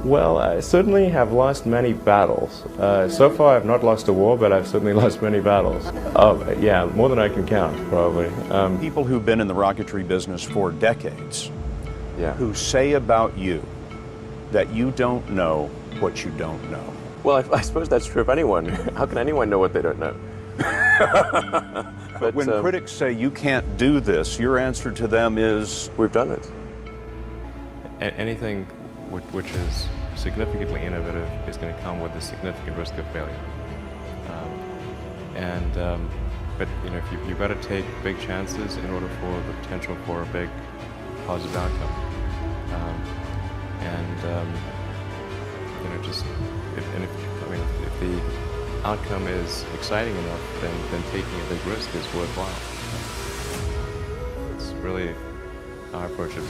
Well, I certainly have lost many battles. So far I've not lost a war, but I've certainly lost many battles. Oh, yeah, more than I can count, probably. People who've been in the rocketry business for decades, Yeah. who say about you that you don't know what you don't know. Well, I suppose that's true of anyone. How can anyone know what they don't know? But when critics say you can't do this, your answer to them is, we've done it. Anything which is significantly innovative is going to come with a significant risk of failure. But you know, you've got to take big chances in order for the potential for a big positive outcome. You know, just if the outcome is exciting enough, then taking a big risk is worthwhile. It's really how I approach it.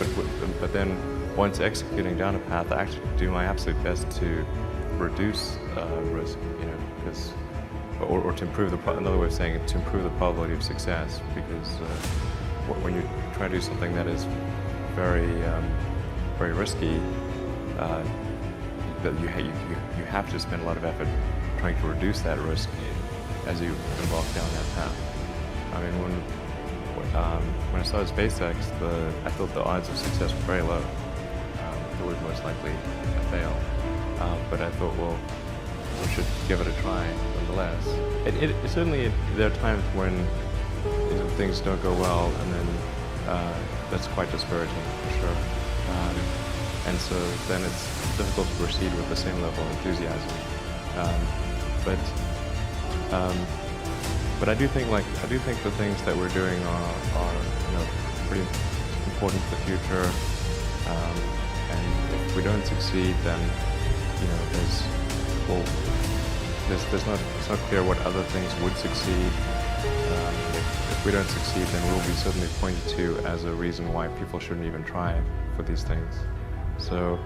But then once executing down a path, I actually do my absolute best to reduce risk. You know, because or to improve another way of saying it, to improve the probability of success. Because when you try to do something that is very very risky, that you have to spend a lot of effort trying to reduce that risk as you embark down that path. I mean, when I started SpaceX, I thought the odds of success were very low. It would most likely fail. But I thought, well, we should give it a try nonetheless. Certainly, there are times when things don't go well, and then that's quite discouraging for sure. And so then it's difficult to proceed with the same level of enthusiasm. But I do think the things that we're doing are pretty important for the future. And if we don't succeed, then it's not clear what other things would succeed. If we don't succeed, then we'll be certainly pointed to as a reason why people shouldn't even try for these things. So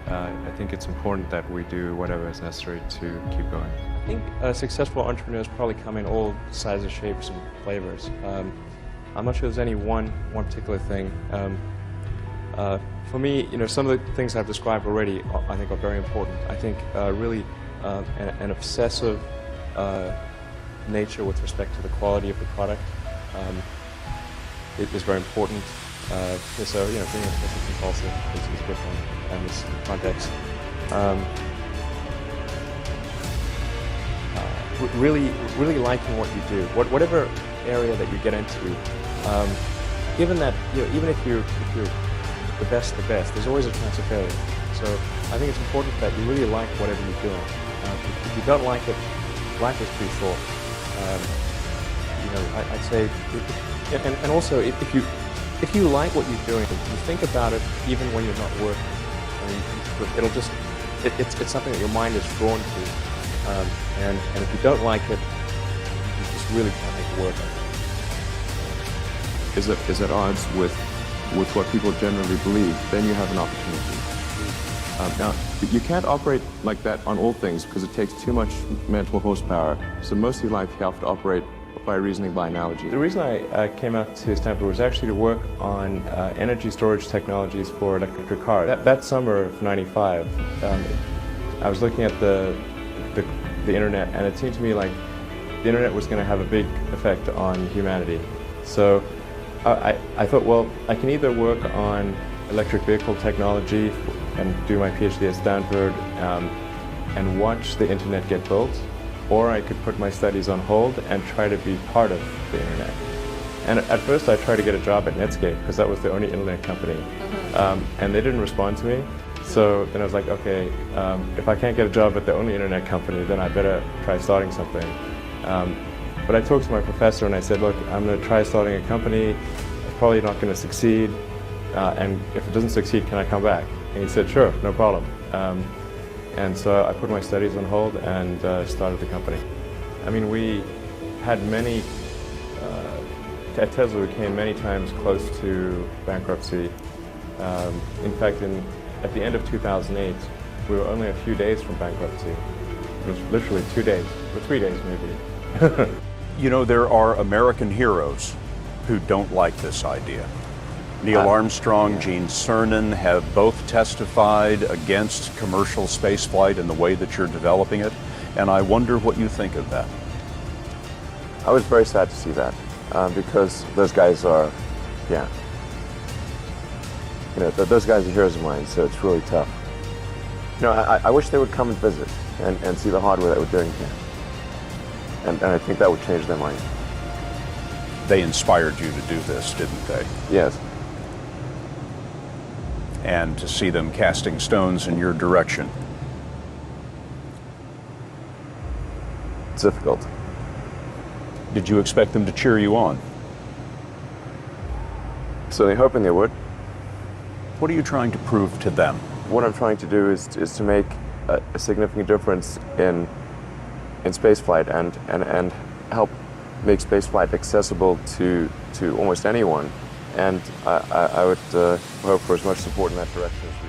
I think it's important that we do whatever is necessary to keep going. I think successful entrepreneurs probably come in all sizes, shapes, and flavors. I'm not sure there's any one particular thing. For me, some of the things I've described already, I think, are very important. I think really an obsessive nature with respect to the quality of the product is very important. So, being obsessive compulsive is a good one in this context. Really liking what you do, whatever area that you get into. Given that, even if you're the best, there's always a chance of failure. So I think it's important that you really like whatever you're doing. If you don't like it, life is pretty short. I'd say, and also if you like what you're doing, you think about it even when you're not working. I mean, it's something that your mind is drawn to. And if you don't like it, you just really can't make it work. Is at odds with what people generally believe, then you have an opportunity. Now, you can't operate like that on all things because it takes too much mental horsepower. So most of your life you have to operate by reasoning by analogy. The reason I came out to Stanford was actually to work on energy storage technologies for electric cars. That summer of '95, I was looking at the internet, and it seemed to me like the internet was going to have a big effect on humanity. So I thought, well, I can either work on electric vehicle technology and do my PhD at Stanford and watch the internet get built, or I could put my studies on hold and try to be part of the internet. And at first I tried to get a job at Netscape because that was the only internet company, and they didn't respond to me. So then I was like, okay, if I can't get a job at the only internet company, then I better try starting something. But I talked to my professor and I said, look, I'm going to try starting a company. It's probably not going to succeed, and if it doesn't succeed, can I come back? And he said, sure, no problem. And so I put my studies on hold and started the company. I mean, we had many, at Tesla we came many times close to bankruptcy. In fact, at the end of 2008, we were only a few days from bankruptcy. It was literally 2 days, or 3 days maybe. There are American heroes who don't like this idea. Neil Armstrong, Gene Cernan have both testified against commercial spaceflight and the way that you're developing it, and I wonder what you think of that. I was very sad to see that because those guys are, yeah. Those guys are heroes of mine, so it's really tough. I wish they would come and visit and see the hardware that we're doing here. And I think that would change their mind. They inspired you to do this, didn't they? Yes. And to see them casting stones in your direction. It's difficult. Did you expect them to cheer you on? Certainly hoping they would. What are you trying to prove to them? What I'm trying to do is to make a significant difference in spaceflight and help make spaceflight accessible to almost anyone. And I would hope for as much support in that direction as we